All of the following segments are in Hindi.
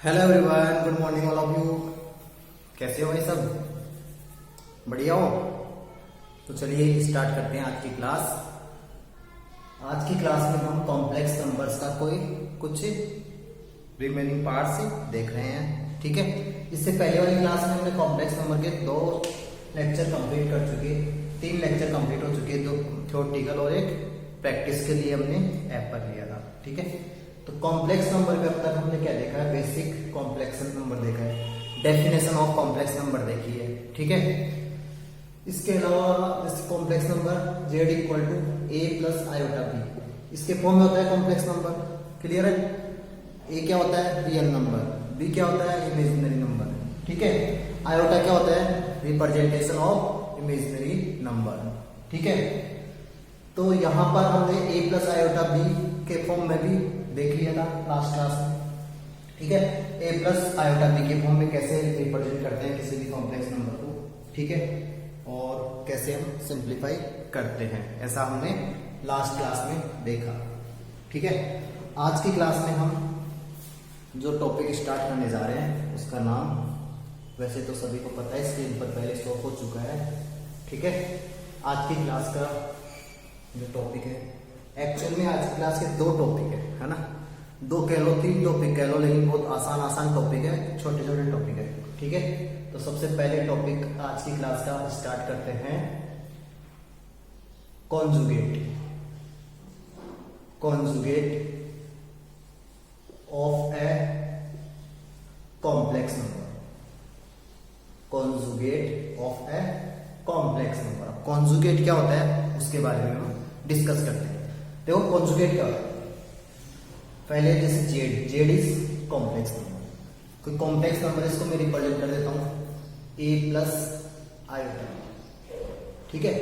Hello everyone, good morning all of you. कैसे हो भाई सब? बढ़िया हो? तो चलिए स्टार्ट करते हैं आज की क्लास। आज की क्लास में हम कॉम्प्लेक्स नंबर्स का कुछ रिमेनिंग पार्ट्स देख रहे हैं, ठीक है। इससे पहले वाली क्लास में हमने कॉम्प्लेक्स नंबर के 2 लेक्चर कंप्लीट कर चुके, 3 लेक्चर कंप्लीट हो चुके, 2 थ्योरेटिकल और एक प्रैक्टिस के लिए हमने ऐप पर लिया था, ठीक है। तो कॉम्प्लेक्स नंबर में अब तक हमने क्या देखा है? बेसिक कॉम्प्लेक्स नंबर देखा है, डेफिनेशन ऑफ कॉम्प्लेक्स नंबर देखी है, ठीक है। इसके अलावा complex number z equal to a plus iota b, इसके फॉर्म में होता है कॉम्प्लेक्स नंबर। क्लियर है? a क्या होता है? Real number. b क्या होता है? इमेजिनरी नंबर, ठीक है। आयोटा क्या होता है? रिप्रेजेंटेशन ऑफ इमेजिनरी नंबर, ठीक है। तो यहां पर हमने a प्लस आयोटा b के फॉर्म में भी देख लिया था लास्ट क्लास में, ठीक है। a प्लस आयोटा b के फॉर्म में कैसे रिप्रेजेंट करते हैं किसी भी कॉम्प्लेक्स नंबर को, ठीक है, और कैसे हम सिंप्लीफाई करते हैं, ऐसा हमने लास्ट क्लास में देखा, ठीक है। आज की क्लास में हम जो टॉपिक स्टार्ट करने जा रहे हैं उसका नाम वैसे तो सभी को पता है, स्क्रीन पर पहले शो हो चुका है, ठीक है। आज की क्लास का जो टॉपिक है, एक्चुअल में आज की क्लास के 2 टॉपिक है ना, 2 कह लो 3 टॉपिक कह लो, लेकिन बहुत आसान टॉपिक है, छोटे छोटे टॉपिक है, ठीक है। तो सबसे पहले टॉपिक आज की क्लास का स्टार्ट करते हैं, conjugate of A complex number. Conjugate of A complex number. Conjugate क्या होता है उसके बारे में हम डिस्कस करते हैं। देखो कॉन्जुगेट क्या होता है, पहले जैसे जेड इज कॉम्प्लेक्स नंबर, कोई कॉम्प्लेक्स नंबर इसको मैं रिप्रेजेंट कर देता हूं a प्लस आयोटा, ठीक है।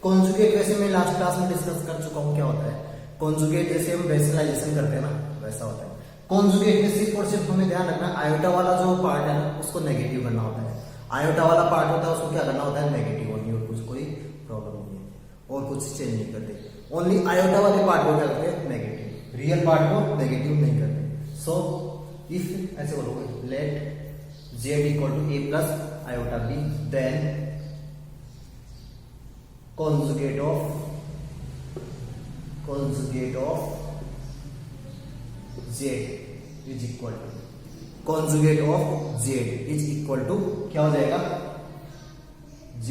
कॉन्जुगेट वैसे मैं लास्ट क्लास में डिस्कस कर चुका हूं क्या होता है। कॉन्जुगेट जैसे हम रेशनलाइजेशन करते हैं ना, वैसा होता है। कॉन्जुगेट में सिर्फ और सिर्फ हमें ध्यान रखना, आयोटा वाला जो पार्ट है ना उसको नेगेटिव करना होता है। आयोटा वाला पार्ट होता है उसको क्या करना होता है? नेगेटिव होनी, और कुछ कोई प्रॉब्लम नहीं है, और कुछ चेंज नहीं करते। ओनली आयोटा वाले पार्ट को क्या करते हैं? नेगेटिव। रियल पार्ट को नेगेटिव नहीं करते। सो इफ ऐसे बोलोगे, let z equal to a plus iota b, then conjugate of z is equal to, conjugate of z is equal to क्या हो जाएगा? z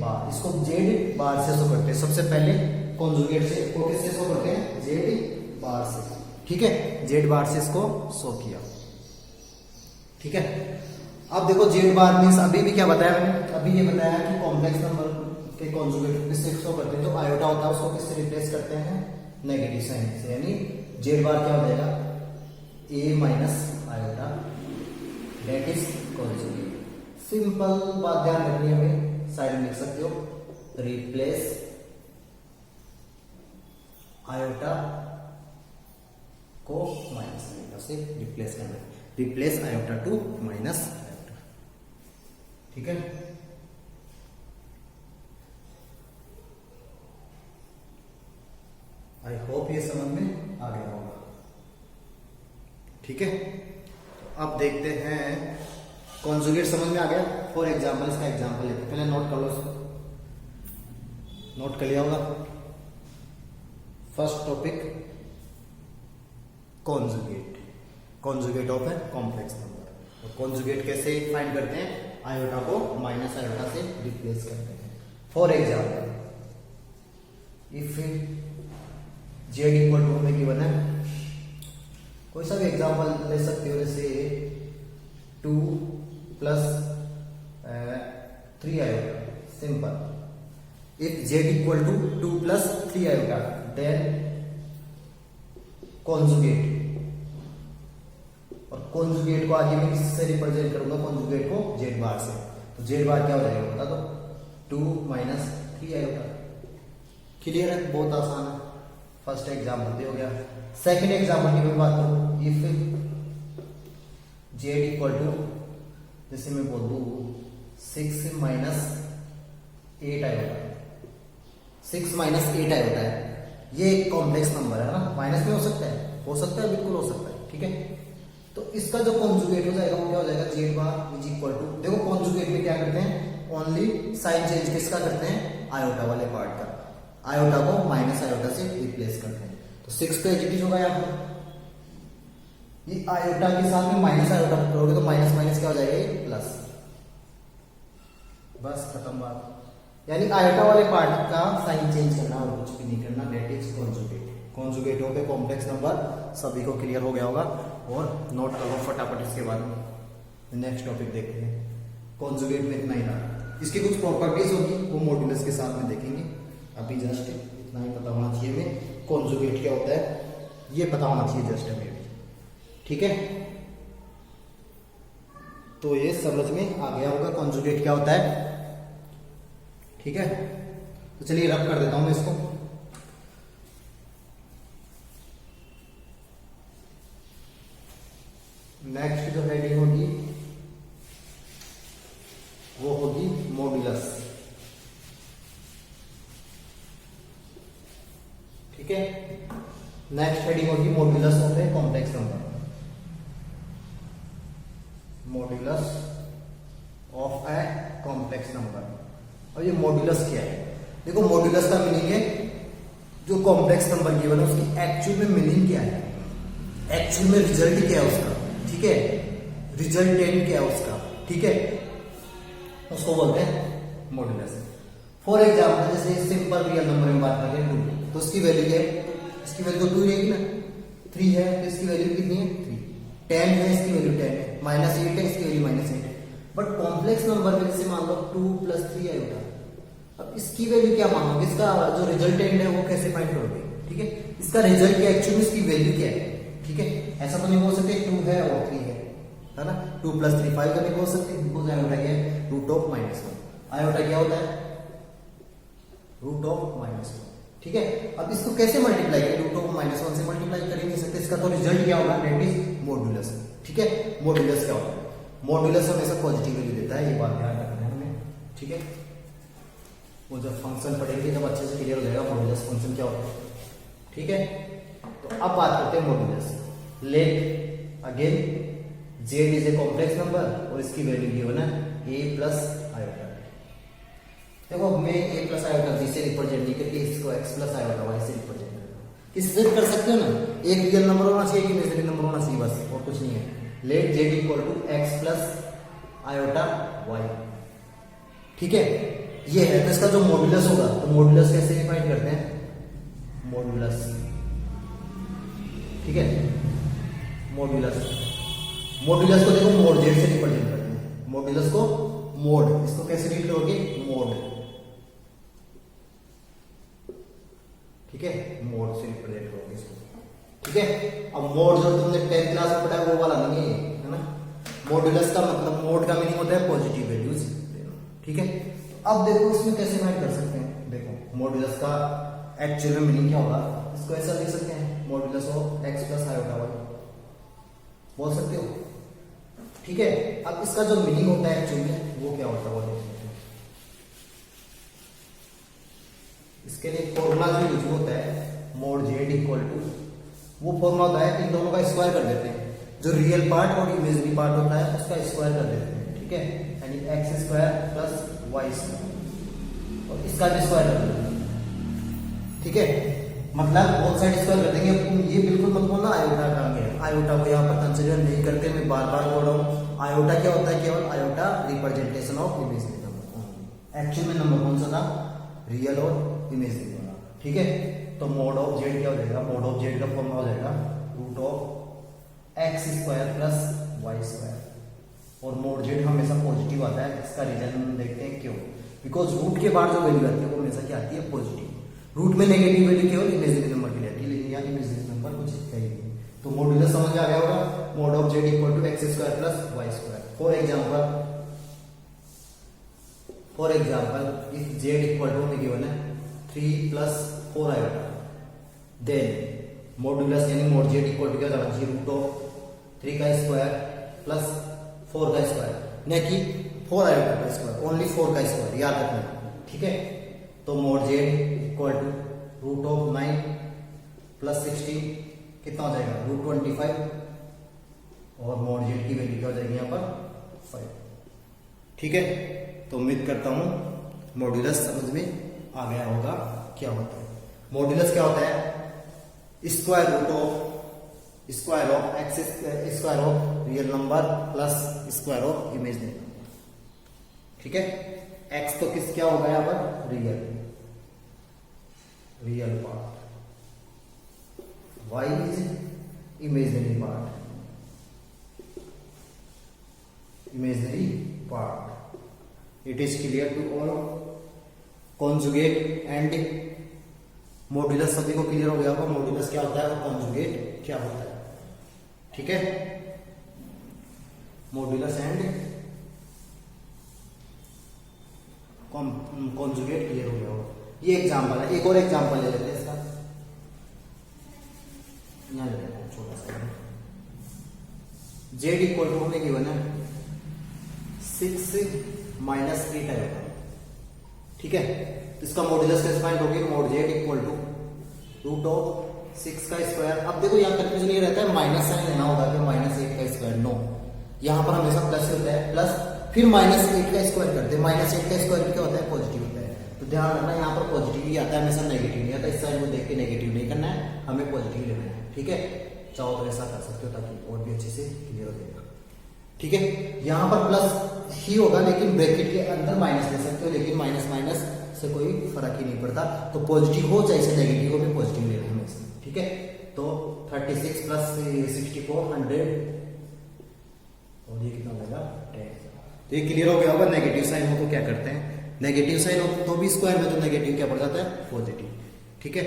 बार। इसको z बार से शो करते हैं, सबसे पहले कॉन्जुगेट से को किससे शो करते हैं? z बार से, ठीक है। z बार से इसको शो किया, ठीक है। अब देखो z बार मींस अभी भी क्या बताया मैंने? अभी ये बताया कि कॉम्प्लेक्स नंबर के कॉन्जुगेट किससे शो करते हैं, जो आयोटा होता है उसको किससे रिप्लेस करते हैं? नेगेटिव साइन से, यानी z बार क्या हो जाएगा? a minus iota, that is conjugate. Simple बात ध्यान रखनी है, हमें साइड में लिख सकते हो, रिप्लेस आयोटा को माइनस आयोटा से रिप्लेस करना है, replace iota to minus iota, ठीक है। आई होप ये समझ में आ गया होगा, ठीक है। अब देखते हैं, कॉन्जुगेट समझ में आ गया। फॉर एग्जाम्पल इसका एग्जाम्पल लेते हैं, पहले नोट कर लो, इसको नोट कर लिया होगा। First topic, conjugate of A complex number. और कॉन्जुगेट कैसे फाइंड करते हैं? आयोटा को माइनस आयोटा से रिप्लेस करते हैं। For example, if z equal to हमें गिवन है, कोई सा भी एग्जाम्पल ले सकते हो, जैसे 2 plus 3 iota, simple. If z equal to 2 plus 3 iota, then conjugate, और कॉन्जुगेट को आगे मैं किससे रिप्रेजेंट करूंगा? कॉन्जुगेट को z बार से। तो z बार क्या हो जाएगा बता दो? 2 माइनस 3 आयोटा। क्लियर है? बहुत आसान है। फर्स्ट एग्जाम्पल हो गया। सेकंड एग्जाम्पल की मैं बात करूं, इफ z इक्वल टू, जैसे मैं बोल दू 6 माइनस 8 आयोटा, 6 माइनस 8 आयोटा है, ये एक कॉम्प्लेक्स नंबर है ना, माइनस में हो सकता है बिल्कुल हो सकता है, ठीक है। तो इसका जो कॉन्जुगेट हो जाएगा वो क्या हो जाएगा, Z bar is equal to, देखो कॉन्जुगेट में क्या करते हैं, ओनली साइन चेंज किसका करते हैं, आयोटा वाले पार्ट का, आयोटा को माइनस आयोटा से रिप्लेस करते हैं। तो 6 तो एजिटिव होगा यहाँ पर, ये आयोटा के साथ में माइनस आयोटा करोगे तो माइनस माइनस क्या हो जाएगा, ये प्लस, बस खत्म बात। यानी आयोटा वाले पार्ट का साइन चेंज करना और कुछ भी नहीं करना, दैट इज कॉन्जुगेट। कॉन्जुगेट हो गए कॉम्प्लेक्स नंबर, सभी को क्लियर हो गया होगा, और नोट करो फटाफट इसके बाद में नेक्स्ट टॉपिक देखते हैं। कॉन्जुगेट में इतना ही था, इसकी कुछ प्रॉपर्टीज होगी वो मॉड्यूलस के साथ में देखेंगे, अभी जस्ट इतना ही पता होना चाहिए हमें कॉन्जुगेट क्या होता है, ये पता होना चाहिए जस्ट हमें, ठीक है। तो ये समझ में आ गया होगा कॉन्जुगेट क्या होता है, ठीक है। तो चलिए रब कर देता हूं मैं इसको। नेक्स्ट जो हेडिंग होगी वो होगी मॉड्यूलस, ठीक है। नेक्स्ट हेडिंग होगी modulus of A complex number, modulus of A complex number. और ये मॉड्यूलस क्या है, देखो मॉड्यूलस का मीनिंग है जो कॉम्प्लेक्स नंबर गिवन है उसकी एक्चुअल में मीनिंग क्या है, एक्चुअल में रिजल्ट क्या है उसका, ठीक है, रिजल्टेंट क्या है उसका, ठीक है, उसको बोलते हैं मॉड्यूलस। फॉर एग्जाम्पल जैसे सिंपल रियल नंबर में बात करें 2, तो उसकी वैल्यू क्या है, इसकी वैल्यू 2 रहेगी ना, 3 है तो इसकी वैल्यू कितनी है 3, 10 है इसकी वैल्यू 10 है, -8 है इसकी वैल्यू -8 है। बट कॉम्प्लेक्स नंबर में जैसे मान लो 2 + 3 आयोटा, अब इसकी वैल्यू क्या मानोगे, इसका जो रिजल्टेंट है वो कैसे फाइंड करोगे, ठीक है, इसका रिजल्ट क्या एक्चुअली इसकी वैल्यू क्या है, ठीक है। ऐसा तो नहीं बोल सकते 2 है और 3 है ना, 2 + 3 5 का नहीं बोल सकते, बिकॉज आयोटा क्या है √(-1), आयोटा क्या होता है √(-1), ठीक है। अब इसको कैसे मल्टीप्लाई करें, √(-1) से मल्टीप्लाई कर नहीं सकते, इसका तो रिजल्ट क्या होगा, दैट इज मॉड्यूलस, ठीक है। मॉड्यूलस क्या होता है, मॉड्यूलस हमेशा पॉजिटिव वैल्यू देता है, ये बात ध्यान रखना है हमें, ठीक है। वो जब फंक्शन पढ़ेंगे जब अच्छे से क्लियर हो जाएगा मॉड्यूलस फंक्शन क्या होता है, ठीक है। तो अब बात करते हैं modulus. Let again Z is a complex number और इसकी वैल्यू गिवन है a + आयोटा। देखो मैं a + आयोटा जी से रिप्रेजेंट नहीं करके इसको x + आयोटा y से रिप्रेजेंट कर रहा हूं, किससे कर सकते हो ना, एक रियल नंबर होना चाहिए, एक इमेजिनरी नंबर होना चाहिए, बस और कुछ नहीं है। Let Z equal to x + iota y, ठीक है, ये है। तो इसका जो मॉड्यूलस होगा, तो मॉड्यूलस कैसे डिफाइन करते हैं, मॉड्यूलस, ठीक है, मॉड्यूलस को देखो मोड जेड से रिप्रेजेंट करते हैं, मॉड्यूलस को मोड, इसको कैसे रीड करोगे, मोड, ठीक है, मोड से रिप्रेजेंट करोगे इसको, ठीक है। अब मोड जो तुमने 10th क्लास में पढ़ा है वो वाला नहीं है ना, मॉड्यूलस का मतलब मोड का मीनिंग होता है पॉजिटिव वैल्यूज, ठीक है। अब देखो इसमें कैसे फाइंड कर सकते हैं, देखो मॉड्यूलस का एक्चुअल में मीनिंग क्या होगा, इसको ऐसा लिख सकते हैं modulus of x + iota y, बोल सकते हो, ठीक है। अब इसका जो मीनिंग होता है एक्चुअली में वो क्या होता है वो देखते हैं। इसके लिए फॉर्मूला जो यूज होता है मोड जेड इक्वल टू, वो फॉर्मूला होता है इन दोनों का स्क्वायर कर देते हैं, जो रियल पार्ट और इमेजिनरी पार्ट होता है उसका स्क्वायर कर देते हैं, ठीक है, यानी x² + y² और इसका भी स्क्वायर कर देते हैं, ठीक है, मतलब बोथ साइड स्क्वायर कर देंगे। ये बिल्कुल मत बोलना आयोटा कहां गया, आयोटा को यहाँ पर कंसीडर नहीं करते, मैं बार बार बोल रहा हूँ। आयोटा क्या होता है, केवल iota representation of imaginary number, actual में नंबर कौन सा था, रियल और इमेजिनरी वाला, ठीक है। तो मोड ऑफ जेड क्या हो जाएगा, मोड ऑफ जेड का फॉर्मूला हो जाएगा √(x² + y², और मोड जेड हमेशा पॉजिटिव आता है। इसका रीजन देखते हैं क्यों, बिकॉज रूट के बाद जो वैल्यू आती है वो हमेशा क्या आती है, पॉजिटिव। रूट में नेगेटिव वैल्यू केवल इमेजिनरी नंबर की रहती है, लेकिन यहाँ इमेजिनरी नंबर कुछ है ही नहीं। तो मॉड्यूलस समझ आ गया होगा, mod of Z equal to x² + y²। For example if Z equal to हमें गिवन है 3 + 4 आयोटा, देन मॉड्यूलस यानी मोड जेड इक्वल टू क्या होना चाहिए, √3 का स्क्वायर + 4 का स्क्वायर, न कि 4 आयोटा का स्क्वायर, ओनली 4 का स्क्वायर, याद रखना, ठीक है। तो मोड जेड इक्वल टू √9 + 16 कितना हो जाएगा, √25 और मॉड जेड की वैल्यू क्या हो जाएगी यहाँ पर 5। ठीक है, तो उम्मीद करता हूं मॉड्यूलस समझ में आ गया होगा क्या होता है। मॉड्यूलस क्या होता है? Square root of x square of real number plus square of imaginary number. ठीक है, एक्स तो किस क्या होगा यहाँ पर? Real part, Y is imaginary part. It is clear to all? Conjugate and modulus सभी को क्लियर हो गया होगा। मॉड्यूलस क्या होता है और कॉन्जुगेट क्या होता है। ठीक है, मॉड्यूलस एंड कॉन्जुगेट क्लियर हो गया होगा। ये एग्जांपल है, एक और एग्जांपल ले लेते हैं इसका। यहां ले लेते हैं छोटा सा। जेड इक्वल टू हमें गिवन है 6 माइनस 8 आएगा। ठीक है, तो इसका मॉड्यूलस कैसे फाइंड होगी? Mod Z equal to root of 6 का स्क्वायर। अब देखो यहाँ कंफ्यूजन ये रहता है, माइनस साइन लेना होगा कि माइनस 8 का स्क्वायर। नो, यहाँ पर हमेशा प्लस होता है, प्लस फिर माइनस 8 का स्क्वायर करते हैं। माइनस 8 का स्क्वायर क्या होता है? पॉजिटिव होता है। तो ध्यान रखना, यहाँ पर पॉजिटिव ही आता है, हमेशा नेगेटिव नहीं आता। इस साइन को देख के नेगेटिव नहीं करना है, हमें पॉजिटिव लेना है। ठीक है, चाहो तो ऐसा कर सकते हो ताकि और भी अच्छे से क्लियर हो जाएगा। ठीक है, यहाँ पर प्लस ही होगा लेकिन ब्रैकेट के अंदर माइनस ले सकते हो, लेकिन माइनस माइनस से कोई फर्क ही नहीं पड़ता। तो पॉजिटिव हो चाहे नेगेटिव हो, भी पॉजिटिव लेना है हमेशा। ठीक है, तो 36 प्लस 64 100 और ये कितना लगेगा 10। तो ये क्लियर हो गया होगा। नेगेटिव साइन हो तो क्या करते हैं? नेगेटिव साइन हो तो भी स्क्वायर में तो नेगेटिव क्या पड़ जाता है? पॉजिटिव। ठीक है,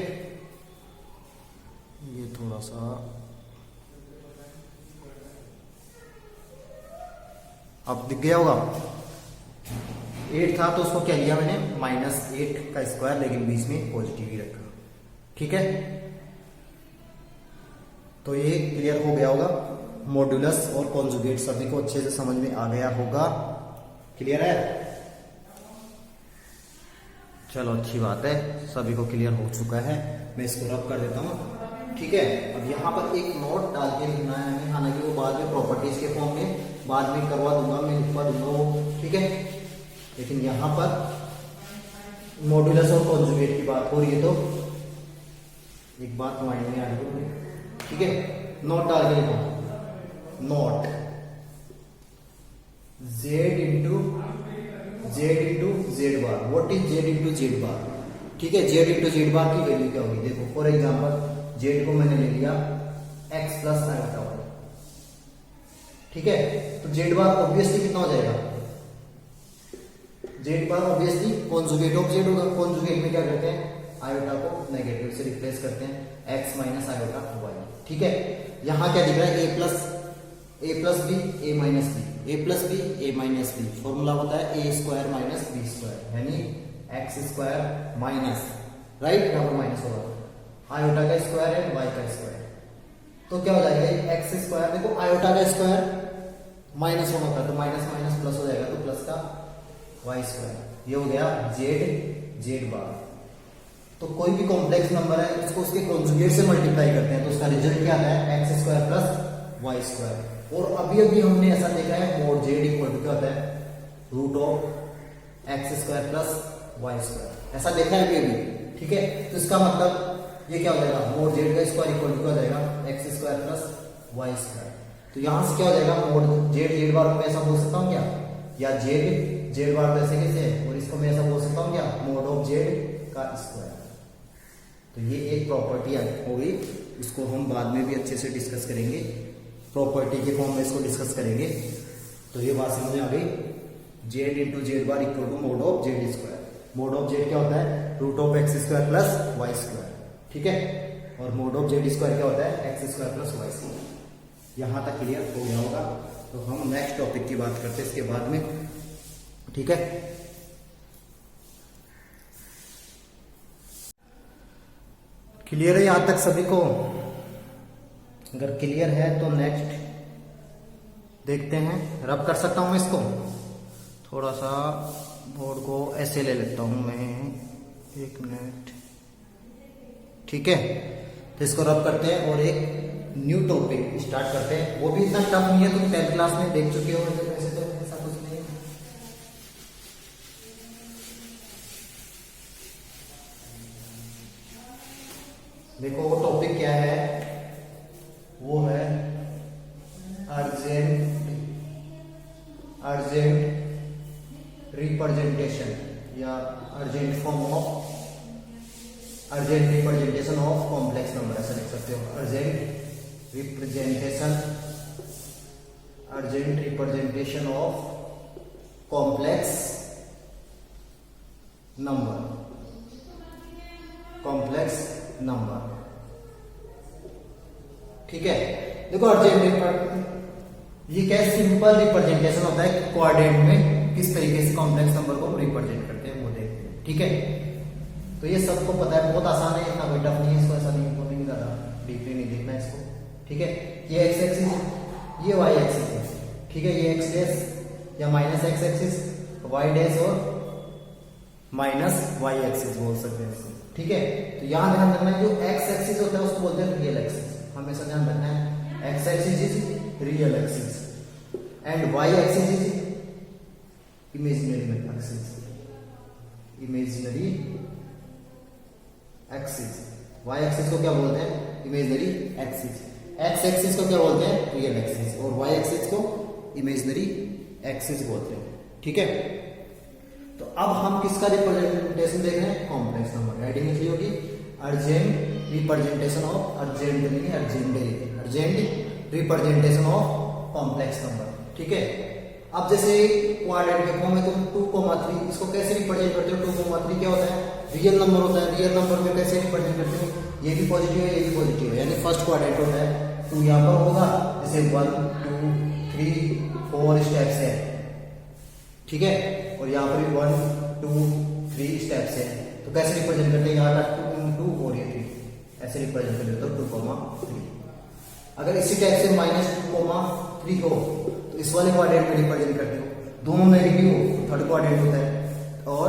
ये थोड़ा सा अब दिख गया होगा। 8 था तो उसको क्या लिया मैंने? -8 का स्क्वायर, लेकिन बीच में पॉजिटिव ही रखा। ठीक है, तो ये क्लियर हो गया होगा। मॉड्यूलस और कॉन्जुगेट सभी को अच्छे से समझ में आ गया होगा। क्लियर है? चलो अच्छी बात है, सभी को क्लियर हो चुका है। मैं इसको रब कर देता हूं। ठीक है, अब यहाँ पर एक नोट डाल के लिखना है हमें, हालांकि वो बाद में प्रॉपर्टीज के फॉर्म में बाद में करवा दूंगा, मैं लिखवा दूंगा वो। ठीक है, लेकिन यहाँ पर मॉड्यूलस और कॉन्जुगेट की बात हो रही है तो एक बात माइंड में आ रही है। ठीक है, नोट डाल के लिखो, note Z into Z bar. What is Z into Z bar? ठीक है, जेड इंटू जेड बार की वैल्यू क्या होगी? देखो फॉर एग्जांपल जेड को मैंने ले लिया x प्लस आयोटा वाई। ठीक है, तो जेड बार ऑब्वियसली कितना हो जाएगा? Z bar obviously conjugate of Z होगा। कॉन्जुगेट में क्या करते हैं? आयोटा को नेगेटिव से रिप्लेस करते हैं, x माइनस आयोटा वाई। ठीक है, यहां क्या दिख रहा है? a plus B a minus B, a plus B a minus B. Formula होता है a square minus B square, यानी x स्क्वायर माइनस, राइट, यहां पर माइनस होगा, आयोटा का स्क्वायर है y का स्क्वायर। तो क्या हो जाएगा? एक्स स्क्वायर, देखो आयोटा का स्क्वायर माइनस होगा था, तो माइनस माइनस प्लस हो जाएगा, तो प्लस का वाई स्क्वायर। ये हो गया जेड बार। तो कोई भी कॉम्प्लेक्स नंबर है इसको उसके कॉन्जुगेट से मल्टीप्लाई करते हैं तो उसका रिजल्ट क्या आता है? X square plus Y square. और अभी अभी हमने ऐसा देखा है, मोड जेड इक्वल टू क्या होता है? Root of x square plus Y square. ऐसा देखा है अभी। ठीक है, तो इसका मतलब ये क्या हो जाएगा? मोड जेड का स्क्वायर इक्वल टू क्या हो जाएगा? X square plus Y square. तो यहां से क्या हो जाएगा? मोड जेड बार में ऐसा बोल सकता हूं क्या? या जेड बार तो ऐसे कैसे है, और इसको मैं ऐसा बोल सकता हूं क्या? मोड ऑफ जेड का स्क्वायर। तो ये एक प्रॉपर्टी हो गई, इसको हम बाद में भी अच्छे से डिस्कस करेंगे, प्रॉपर्टी के फॉर्म में इसको डिस्कस करेंगे। तो ये बात समझ में आ गई। Z into Z bar equal to mod of Z square. Mod of Z क्या होता है? Root of x square plus Y square. ठीक है, और मोड ऑफ जेड स्क्वायर क्या होता है? X square plus Y square. यहां तक क्लियर हो गया होगा। तो हम नेक्स्ट टॉपिक की बात करते हैं इसके बाद में। ठीक है, क्लियर है यहां तक सभी को? अगर क्लियर है तो नेक्स्ट देखते हैं। रब कर सकता हूं मैं इसको, थोड़ा सा बोर्ड को ऐसे ले लेता हूं मैं, 1 मिनट। ठीक है, तो इसको रब करते हैं और एक न्यू टॉपिक स्टार्ट करते हैं। वो भी इतना टफ नहीं है, तुम 10th क्लास में देख चुके हो, वैसे तो ऐसा कुछ नहीं है। देखो वो टॉपिक क्या है, वो है अर्जेंट रिप्रेजेंटेशन या urgent form of urgent representation of complex number, ऐसा लिख सकते हो। Urgent representation of complex number, ठीक है। देखो अर्जेंट ये क्या सिंपल रिप्रेजेंटेशन होता है, कोऑर्डिनेट में किस तरीके से कॉम्प्लेक्स नंबर को रिप्रेजेंट करते हैं वो देखते हैं, ठीक है। तो ये सबको पता है, बहुत आसान है, इतना कोई टफ नहीं है, इसको ऐसा नहीं बोलेंगे, ज्यादा डीपली नहीं देखना है इसको, ठीक है। ये एक्स एक्सिस, ये वाई एक्सिस है, ठीक है। ये एक्स डैश या minus X axis, Y dash और माइनस वाई एक्सिस बोल सकते हैं इसको, ठीक है। तो यहां ध्यान रखना है, जो एक्स एक्सिस होता है उसको बोलते हैं रियल एक्सिस, हमेशा ध्यान रखना है। X axis is real axis and Y axis is imaginary axis. Y axis को क्या बोलते हैं, इमेजिनरी एक्सिस। एक्स एक्सिस को क्या बोलते हैं, रियल एक्सिस, और वाई एक्सिस को इमेजिनरी एक्सिस बोलते हैं, ठीक है। तो अब हम किसका रिप्रेजेंटेशन देख रहे हैं, कॉम्प्लेक्स नंबर। हेडिंग लिखी होगी urgent representation of urgent representation of complex number, ठीक है। अब जैसे क्वाड्रेंट के फॉर्म में तुम 2,3 इसको कैसे रिप्रेजेंट करते हो, 2,3 क्या होता है, रियल नंबर होता है। रियल नंबर में कैसे रिप्रेजेंट करते हो, ये भी पॉजिटिव है, ये भी पॉजिटिव है, यानी फर्स्ट क्वाड्रेंट होता है। तो यहाँ पर होगा जैसे 1 2 3 4 स्टेप्स है, ठीक है। और यहाँ पर भी 1 2 3 स्टेप्स है। तो कैसे रिप्रेजेंट करते हैं, यहाँ का 2 और ये 3 ऐसे रिप्रेजेंट करते हो, 2,3। अगर इसी टाइप से -2,3 हो तो इस वाले क्वाड्रेंट में रिप्रेजेंट करते हो। दोनों नेगेटिव हो तो थर्ड क्वाड्रेंट होता है, और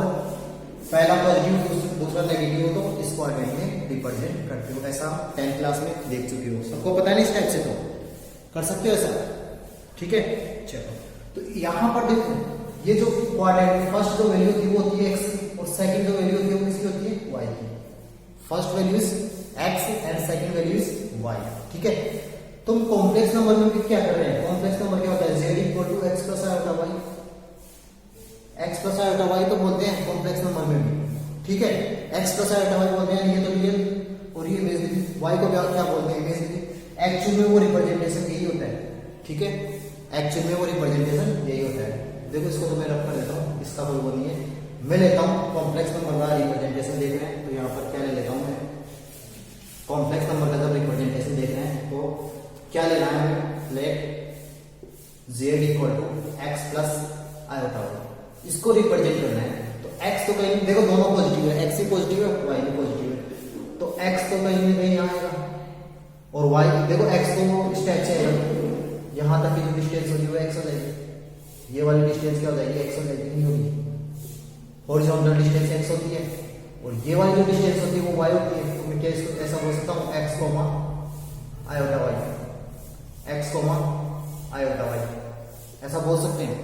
पहला पॉजिटिव दूसरा नेगेटिव हो तो इस क्वाड्रेंट में रिप्रेजेंट करते हो। ऐसा 10th क्लास में देख चुके हो, सबको पता है ना इस टाइप से, तो कर सकते हो ऐसा, ठीक है। चलो तो यहां पर देखो, ये जो क्वाड्रेंट फर्स्ट जो वैल्यू होती है वो होती है एक्स, और सेकंड जो वैल्यू होती है वो किसकी होती है, वाई की। First value is X and second value is Y, ठीक है। तुम कॉम्प्लेक्स नंबर में भी क्या कर रहे हैं, कॉम्प्लेक्स नंबर क्या होता है, z equal to X plus iota Y. X plus iota Y तो बोलते हैं कॉम्प्लेक्स नंबर में भी, ठीक है। एक्स प्लस आयोटा वाई बोलते हैं, ये तो रियल और ये इमेजिनरी। वाई को क्या बोलते हैं, इमेजिनरी। एक्चुअल में वो रिप्रेजेंटेशन यही होता है, ठीक है। एक्चुअल में वो रिप्रेजेंटेशन यही होता है। देखो इसको तो मैं रख कर लेता हूँ, इसका कोई वो नहीं है। मैं लेता हूँ कॉम्प्लेक्स नंबर का रिप्रेजेंटेशन देख रहे हैं, तो यहाँ पर क्या ले लेता हूँ मैं, कॉम्प्लेक्स नंबर का जब रिप्रेजेंटेशन देख रहे हैं तो क्या लेना है, let z equal to X plus iota Y, इसको रिप्रेजेंट करना है। तो x तो कहीं देखो दोनों पॉजिटिव है, x ही पॉजिटिव है y भी पॉजिटिव है, तो x तो कहीं ना कहीं यहाँ आएगा, और y देखो x तो इस टाइप से आएगा, यहाँ तक की जो डिस्टेंस होगी वो x हो जाएगी, ये वाली डिस्टेंस क्या हो जाएगी, x हो जाएगी, नहीं होगी। हॉरिजॉन्टल डिस्टेंस x होती है, और ये वाली जो डिस्टेंस होती है वो y होती है। तो मैं क्या इसको ऐसा बोल सकता हूँ, x iota y, x iota y, ऐसा बोल सकते हैं,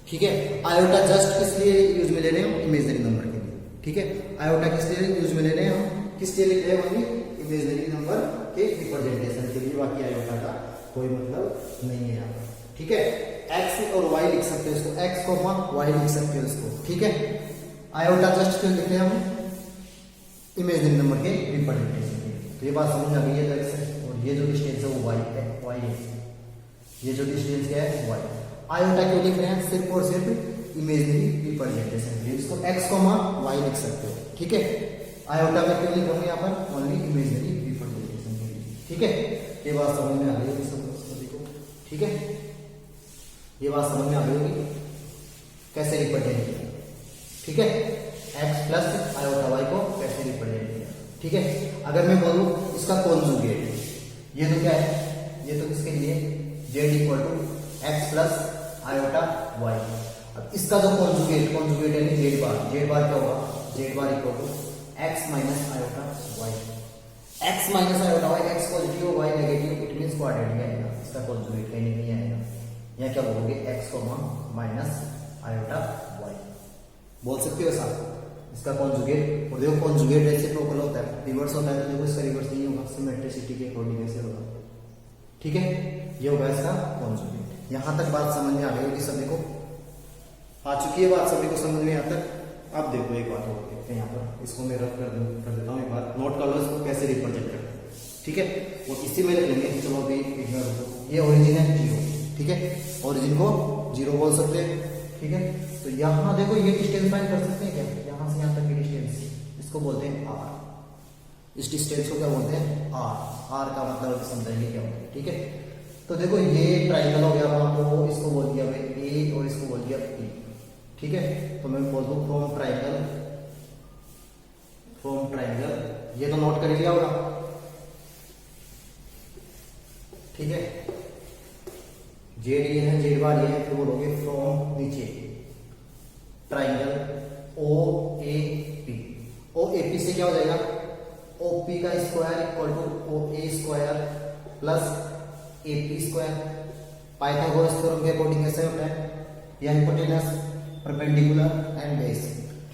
ठीक है। आयोटा जस्ट किस लिए यूज में ले रहे हैं, इमेजिनरी नंबर के लिए, ठीक है। आयोटा किस लिए यूज में ले रहे हैं हम, किस लिए लिख रहे हैं, ओनली इमेजिनरी नंबर के रिप्रेजेंटेशन के लिए, बाकी आयोटा का कोई मतलब नहीं है यहाँ पर, ठीक है। एक्स और वाई लिख सकते हो इसको, एक्स वाई लिख सकते हो इसको, ठीक है। आयोटा जस्ट क्यों लिख रहे हैं हम, इमेजिनरी नंबर के रिप्रेजेंटेशन के लिए। तो ये बात समझ आ गई है, तो एक्स है और ये जो डिस्टेंस है वो वाई है, ये जो डिस्टेंस क्या है वाई। आयोटा क्यों लिख रहे हैं, सिर्फ और सिर्फ इमेजिनरी रिप्रेजेंटेशन के लिए, इसको एक्स वाई लिख सकते हो, ठीक है। आयोटा में क्यों लिख रहा हूँ यहाँ पर, ओनली इमेजिनरी रिप्रेजेंटेशन के लिए, ठीक है। ये बात समझ में आ गई होगी सभी को, ठीक है। ये बात समझ में आ गई होगी कैसे रिप्रेजेंट किया, ठीक है। एक्स प्लस आयोटा वाई को कैसे रिप्रेजेंट किया, ठीक है। अगर मैं बोलूं इसका कॉन्जुगेट, ये तो क्या है, ये तो किसके लिए, z equal to X plus iota Y. अब इसका जो कॉन्जुगेट यानी z बार क्या होगा, z bar equal to X minus iota Y. x minus iota Y, x positive Y negative, it means quadratic आएगा, इसका कॉन्जुगेट कहीं नहीं आएगा। यहाँ क्या बोलोगे x माइनस आयोटा वाई बोल सकते हो ऐसा, इसका कॉन्जुगेट। और देखो कॉन्जुगेट रेसिप्रोकल होता है, रिवर्स होता है तो देखो इसका रिवर्स नहीं होगा, सिमेट्रिसिटी के अकॉर्डिंग ऐसे होगा। ठीक है, ये होगा इसका कॉन्जुगेट। यहां तक बात समझ में आ गई होगी सभी को, आ चुकी है बात सभी को समझ में। यहाँ तक अब देखो एक बात और देखते हैं, यहाँ पर इसको मैं रफ कर देता हूँ एक बार, नोट कर लो इसको कैसे रिप्रेजेंट करते हैं। ठीक है, और इसी में लिख लेंगे, चलो अभी ये ओरिजिन है 0, ठीक है, ओरिजिन को 0 बोल सकते हैं। ठीक है, तो यहाँ देखो ये डिस्टेंस फाइंड कर सकते हैं क्या, यहाँ से यहाँ तक की डिस्टेंस, इसको बोलते हैं r, इस डिस्टेंस को क्या बोलते हैं r का मतलब समझाएंगे क्या होता है। ठीक है, तो देखो ये ट्राइंगल हो गया वहां, तो इसको बोल दिया भाई a और इसको बोल दिया p। ठीक है, तो मैं बोल दूं फ्रॉम ट्राइंगल, ये तो नोट कर लिया होगा। ठीक है, जेड ये है, जेड बार ये है, फिर बोलोगे फ्रॉम नीचे triangle O A P, O A P से क्या हो जाएगा, ओ पी का square equal to O A square plus A P square. Pythagoras theorem के अकॉर्डिंग कैसे होता है, या हिपोटेनस, परपेंडिकुलर एंड बेस।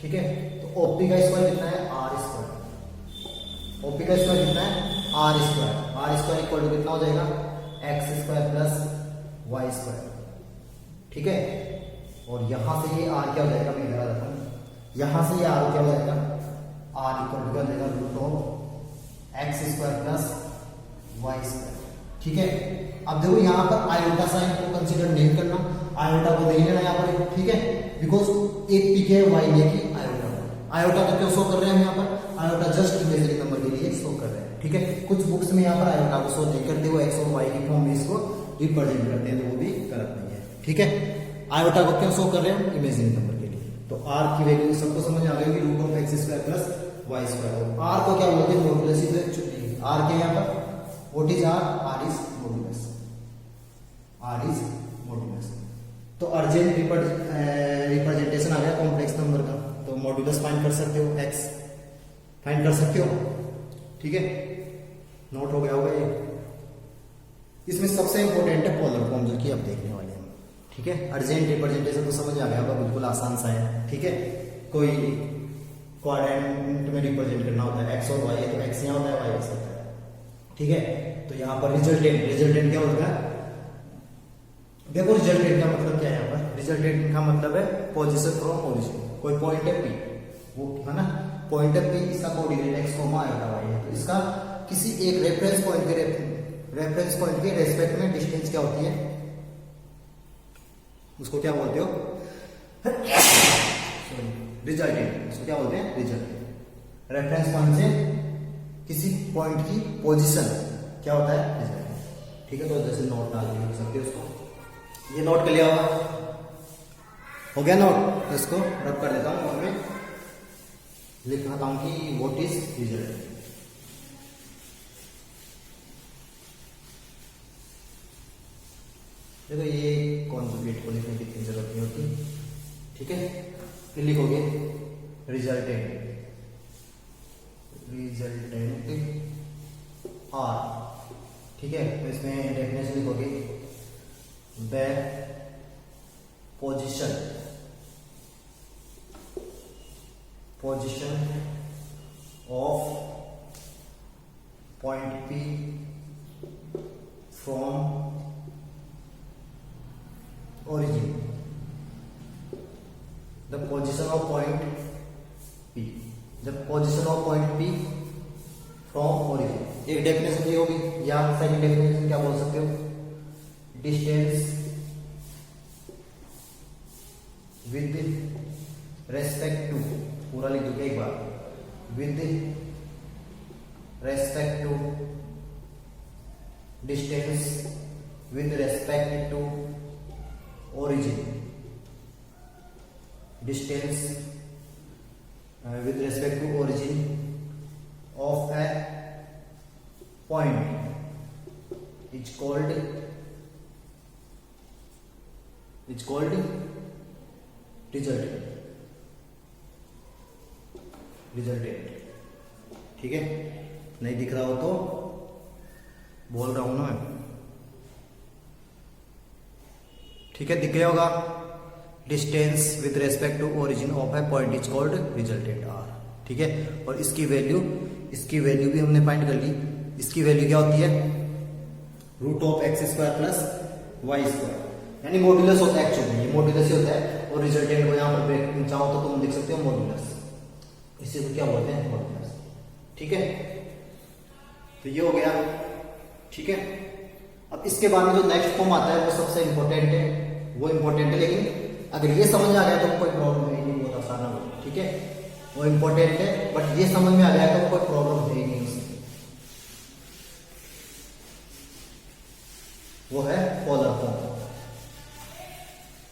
ठीक है, तो ओपी का स्क्वायर कितना है आर स्क्वायर, ओपी का स्क्वायर कितना है आर स्क्वायर इक्वल टू कितना हो जाएगा x square plus Y square. ठीक है, और यहां से ये आर क्या हो जाएगा, मैं इधर आता हूं, यहां से ये आर क्या हो जाएगा, आर इक्वल टू क्या हो जाएगा root of x square plus Y square. ठीक है, अब देखो यहाँ पर आयोटा साइन को कंसीडर नहीं करना, आयोटा को नहीं लेना यहाँ पर। ठीक है, बिकॉज एक पी के वाई लेके आयोटा को क्यों शो कर रहे हैं हम यहाँ पर, आयोटा जस्ट इमेजिनरी नंबर के लिए शो कर रहे हैं। ठीक है, कुछ बुक्स में यहाँ पर आयोटा को शो नहीं करते, वो एक्स और वाई की फॉर्म में इसको रिप्रेजेंट करते हैं, तो वो भी गलत नहीं है। ठीक है, आयोटा को क्यों शो कर रहे हैं, इमेजिनरी नंबर के लिए। तो आर की वैल्यू सबको समझ आ गई, root of x square plus Y square. Are को क्या बोलते हैं, मॉड्यूलस। आर के यहाँ पर what is R, R is modulus, R is modulus. तो अर्जेंट रिप्रेजेंटेशन आ गया कॉम्प्लेक्स नंबर का, तो मॉड्यूलस फाइंड कर सकते हो, एक्स फाइंड कर सकते हो। ठीक है, नोट हो गया होगा ये। इसमें सबसे इंपॉर्टेंट है पोलर फॉर्म, जो कि अब देखने वाले हैं। ठीक है, अर्जेंट रिप्रेजेंटेशन तो समझ आ गया होगा, बिल्कुल आसान सा है। ठीक है, कोई क्वाड्रेंट में रिप्रेजेंट करना होता है, एक्स और वाई है तो एक्स यहाँ होता है, वाई ऐसा होता है। ठीक है, तो यहाँ पर रिजल्टेंट क्या होता है, देखो रिजल्टेंट का मतलब क्या है, यहाँ पर रिजल्टेंट का मतलब है पोजीशन फ्रॉम ओरिजिन। कोई पॉइंट है पी, वो है ना पॉइंट है पी, इसका coordinate X comma iota Y है, तो इसका किसी एक रेफरेंस पॉइंट के रेस्पेक्ट में डिस्टेंस क्या होती है, उसको क्या बोलते हो, रिजल्टेंट। उसको क्या बोलते हैं, रिजल्टेंट। रेफरेंस पॉइंट से किसी पॉइंट की पोजीशन क्या होता है, रिजल्टेंट। ठीक है, तो जैसे नोट डाल लिख सकते हो उसको, ये नोट कर लिया होगा, हो गया नोट। तो इसको रब कर देता हूं और मैं लिख रहा हूं कि व्हाट इज रिजल्ट। देखो ये कॉन्जुगेट को लिखने की इतनी जरूरत नहीं होती। ठीक है, फिर लिखोगे रिजल्टेंट आर। ठीक है, तो इसमें डेफिनेशन लिखोगे the position of point P from origin, the position of point P, the position of point P from origin। एक डेफिनेशन ये होगी, या सेकंड डेफिनेशन क्या बोल सकते हो, डिस्टेंस विद रेस्पेक्ट टू, पूरा लिख दो एक बार, with respect to distance with respect to origin, distance with respect to origin of a point is called resultant। ठीक है, नहीं दिख रहा हो तो बोल रहा हूं ना मैं, ठीक है, दिख गया होगा। Distance with respect to origin of a point is called resultant R, ठीक है। और इसकी वैल्यू भी हमने फाइंड कर ली। इसकी वैल्यू क्या होती है, root of x square plus Y square, यानी मॉड्यूलस होता है एक्चुअली, ये मॉड्यूलस ही होता है। और रिजल्टेंट को यहाँ पर चाहो तो तुम लिख सकते हो मॉड्यूलस, इसे तो क्या बोलते हैं मॉड्यूलस, ठीक है। तो ये हो गया, ठीक है। अब इसके बाद में जो नेक्स्ट फॉर्म आता है वो सबसे इंपॉर्टेंट है, लेकिन अगर ये समझ में आ गया तो कोई प्रॉब्लम है नहीं, बहुत आसान है, ठीक है। वो इंपॉर्टेंट है, बट ये समझ में आ गया तो कोई प्रॉब्लम है नहीं उसमें। वो है polar form,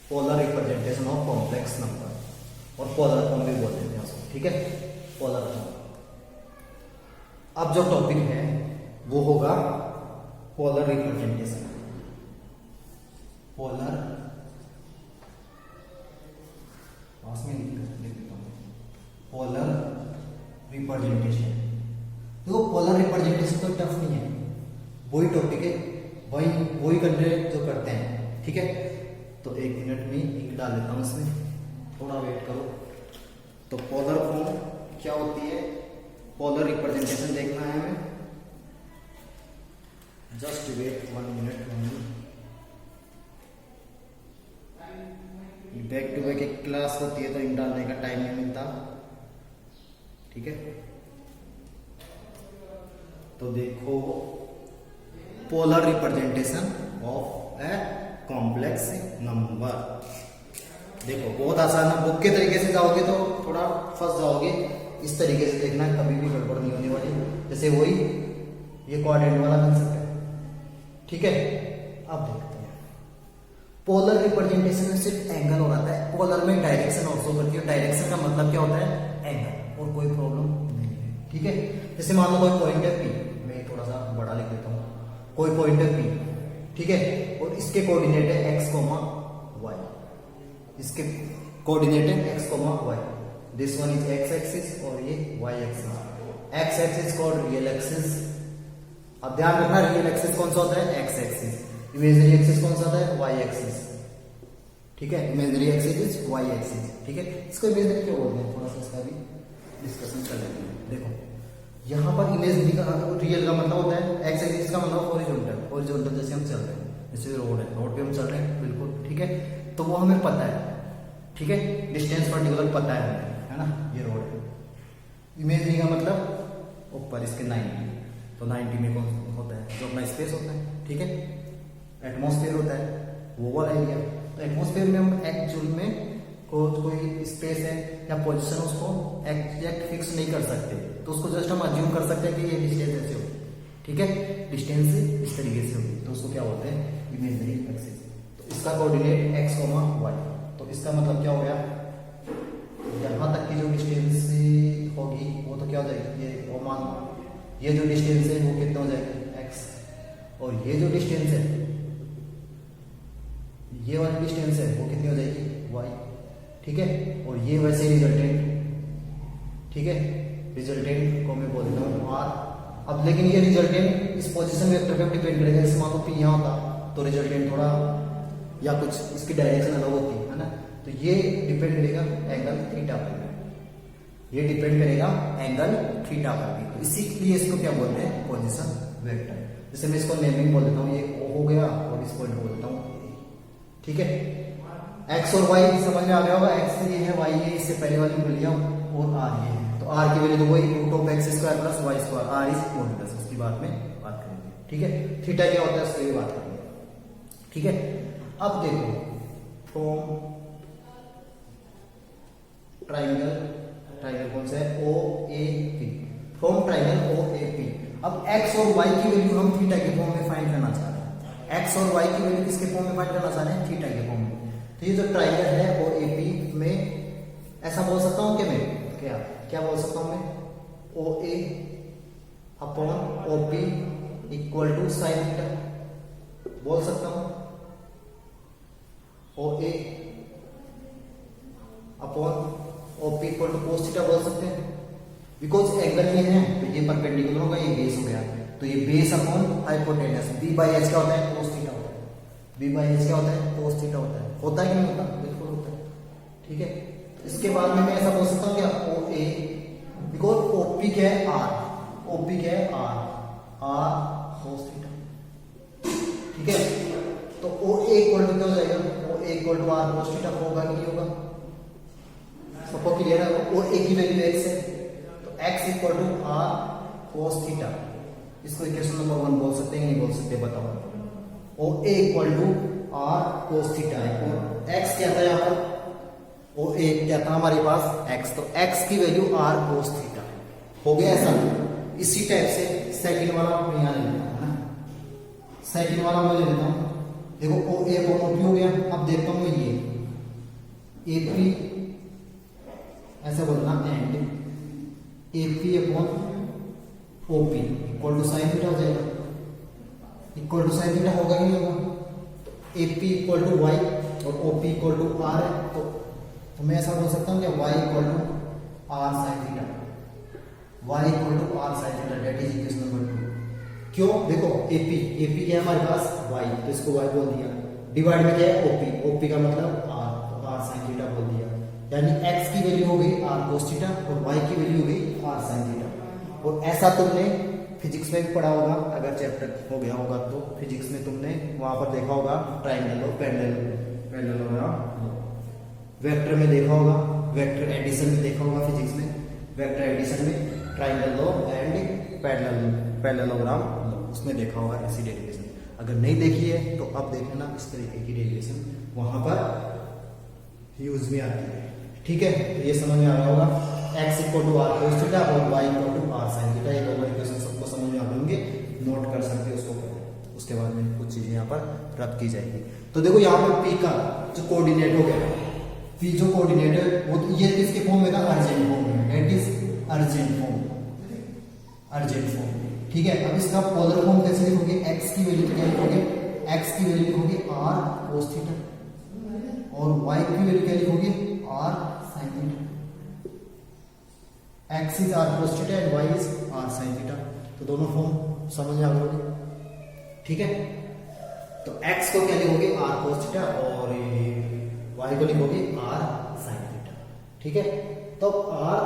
polar representation of complex number, और पोलर फॉर्म भी बोलते हैं उसको, ठीक है, पोलर फॉर्म। अब जो टॉपिक है वो होगा पोलर रिप्रेजेंटेशन, पोलर पास में लिख देता हूं, पोलर रिप्रेजेंटेशन। देखो पोलर रिप्रेजेंटेशन तो टफ नहीं है, वही टॉपिक है, वही कंटेंट जो करते हैं, ठीक है। तो 1 मिनट में इंक डाल देता हूं इसमें, थोड़ा वेट करो। तो पोलर फॉर्म क्या होती है, पोलर रिप्रेजेंटेशन देखना है हमें, just wait 1 minute only. Back to back एक क्लास होती है तो इंक डालने का टाइम नहीं मिलता, ठीक है। तो देखो polar representation of A complex number, देखो बहुत आसान है। बुक के तरीके से जाओगे तो थोड़ा फंस जाओगे, इस तरीके से देखना, कभी भी गड़बड़ नहीं होने वाली। जैसे वही ये कोऑर्डिनेट वाला कंसेप्ट है, ठीक है। अब देखते हैं पोलर रिप्रेजेंटेशन में सिर्फ एंगल हो रहा है, पोलर में डायरेक्शन ऑल्सो करती है। डायरेक्शन का मतलब क्या होता है, एंगल, और कोई प्रॉब्लम नहीं है, ठीक है। जैसे मान लो कोई पॉइंट है पी, मैं थोड़ा सा बड़ा लिख देता हूँ, कोई पॉइंट है पी, ठीक है, और इसके कोऑर्डिनेट है एक्स कोमा वाई, इसके कोऑर्डिनेट है x comma y, this one is x axis और ये Y axis. X axis called real axis. अब ध्यान रखना रियल एक्सिस कौन सा होता है, एक्स एक्सिस। इमेजिनरी एक्सिस कौन सा होता है, वाई एक्सिस, ठीक है। Imaginary axis is y axis, ठीक है। इसको इमेजिनरी क्यों बोलते हैं, थोड़ा सा इसका भी डिस्कशन कर लेते हैं। देखो यहाँ पर इमेजिनरी का रियल का मतलब होता है, एक्स एक्सिस का मतलब हॉरिजॉन्टल, हॉरिजॉन्टल जैसे हम चल रहे हैं, जैसे रोड है, रोड पे हम चल रहे हैं, बिल्कुल, ठीक है। तो वो हमें पता है, ठीक है, डिस्टेंस पर्टिकुलर पता है हमें, है ना, ये रोड है। इमेजिनरी का मतलब ऊपर इसके 90, तो 90 में कौन होता है, जो अपना स्पेस होता है, ठीक है, एटमॉस्फेयर होता है, वो वाला एरिया। तो एटमॉस्फेयर में हम एक्चुअल में कोई स्पेस है या पोजीशन उसको एग्जैक्ट फिक्स नहीं कर सकते, तो उसको जस्ट हम अज्यूम कर सकते हैं कि ये डिस्टेंस ऐसे होगी, ठीक है, डिस्टेंस इस तरीके से होगी, तो उसको क्या बोलते हैं, इमेजिनरी एक्सिस। तो इसका कोऑर्डिनेट एक्स कोमा वाई, तो इसका मतलब क्या हो गया, यहां तक की जो डिस्टेंस होगी वो तो क्या हो जाएगी, ये और मान ये जो डिस्टेंस है वो कितना हो जाएगी, एक्स, और ये जो डिस्टेंस है, ये वाली डिस्टेंस है वो कितनी हो जाएगी, वाई, ठीक है। और ये वैसे रिजल्टेंट, ठीक है, रिजल्टेंट को मैं बोल देता हूँ आर। अब लेकिन ये रिजल्टेंट इस पोजीशन वेक्टर पे डिपेंड करेगा, जैसे मान लो पी यहाँ होता तो रिजल्टेंट थोड़ा या कुछ इसकी डायरेक्शन अलग होती है ना, तो ये डिपेंड करेगा एंगल थीटा पर, ये डिपेंड करेगा एंगल थीटा पर भी, तो इसीलिए इसको क्या बोलते हैं, पोजीशन वेक्टर। जैसे मैं इसको नेमिंग बोल देता हूँ, ये ओ हो गया और इस पॉइंट को बोलता हूँ, ठीक है। एक्स और वाई समझ में आ गया होगा, एक्स ये है, वाई है, इससे पहले वाली बोल लिया, और आर ये है, तो आर की वैल्यू तो वही root of x square plus Y square, r is modulus, उसकी बात में बात करेंगे, ठीक है। थीटा क्या होता है उसकी भी बात करेंगे, ठीक है। अब देखो फ्रॉम ट्राइंगल, ट्राइंगल कौन सा है, O A P, from triangle O A P. अब एक्स और वाई की वैल्यू हम थीटा के फॉर्म में फाइंड करना चाह रहे हैं, एक्स और वाई की वैल्यू किसके फॉर्म में फाइंड करना चाह रहे हैं, थीटा के फॉर्म में। तो ये जो ट्राइंगल है ओ ए पी में ऐसा बोल सकता हूं कि मैं क्या बोल सकता हूं मैं, O A upon O P equal to sine theta बोल सकता हूं, O A upon O P equal to cos theta बोल सकते हैं, बिकॉज एंगल ये है तो ये परपेंडिकुलर होगा, ये बेस हो गया, तो ये base upon hypotenuse, b by h क्या होता है, कोस थीटा होता है, बी बाई एच क्या होता है, कोस थीटा होता है कि नहीं होता, बिल्कुल होता है। ठीक है, इसके बाद में मैं ऐसा बोल सकता हूँ क्या, ओ ए, बिकॉज ओपी क्या है आर, ओपी क्या है आर, आर कोस थीटा। ठीक है, तो ओ ए इक्वल टू क्या हो जाएगा, O A equal to are cos theta होगा कि नहीं होगा, सबको क्लियर है। ओ ए की वैल्यू एक्स है, तो X equal to are cos theta, इसको इक्वेशन नंबर 1 बोल सकते हैं नहीं बोल सकते, बताओ। O A equal to are cos theta है, और एक्स क्या था यहाँ पर, ओ ए क्या था हमारे पास एक्स, तो एक्स की वैल्यू आर कोस थीटा हो गया ऐसा। इसी टाइप से सेकंड वाला मैं यहाँ ले लेता हूँ, सेकंड वाला मैं ले लेता हूँ, देखो ओ ए अपॉन ओपी हो गया। अब देखता हूँ मैं ये एपी ऐसा बोलना, and AP upon OP equal to sine theta हो जाएगा, इक्वल टू साइन थीटा होगा कि नहीं होगा, तो एपी इक्वल टू वाई और ओपी इक्वल टू आर है, तो मैं ऐसा बोल सकता हूँ कि y equal to r sine theta, y equal to r sine theta, that is equation number 2। क्यों, देखो एपी, एपी क्या है हमारे पास वाई, तो इसको वाई बोल दिया, डिवाइड में क्या है ओपी, ओपी का मतलब आर, तो आर साइन थीटा बोल दिया, यानी एक्स की वैल्यू हो गई आर कोस थीटा और वाई की वैल्यू हो गई आर साइन थीटा। और ऐसा तुमने फिजिक्स में भी पढ़ा होगा, अगर चैप्टर हो गया होगा तो फिजिक्स में तुमने वहां पर देखा होगा ट्राइंगल और पैरेललोग्राम, वेक्टर में देखा होगा, वेक्टर एडिशन में देखा होगा फिजिक्स में, वेक्टर एडिशन में ट्राइंगल लो एंड पैरेललोग्राम उसमें देखा होगा ऐसी डेरिवेशन। अगर नहीं देखी है तो अब देख लेना, इस तरीके की डेरिवेशन वहां पर यूज में आती है। ठीक है, तो ये समझ में आ रहा होगा, x equal to are cos theta और y equal to r sine theta, ये दोनों इक्वेशन सबको समझ में आ होंगे, नोट कर सकते हो उसको, उसके बाद में कुछ चीजें यहाँ पर रद्द की जाएगी। तो देखो यहाँ पर p का जो कोऑर्डिनेट हो गया, p जो कोऑर्डिनेट है वो ये किसके फॉर्म में था, अर्जेंट फॉर्म में, that is urgent form, urgent form. ठीक है, अब इसका पोलर फॉर्म कैसे लिखोगे, x की वैल्यू क्या लिखोगे, x की वैल्यू लिखोगे r cos थीटा और y की वैल्यू क्या लिखोगे, r sin theta, x is r cos theta and y is r sin theta, तो दोनों फॉर्म समझ में आ गए। ठीक है, तो x को क्या लिखोगे, r cos थीटा और y को लिखोगे r sin थीटा। ठीक है, तो r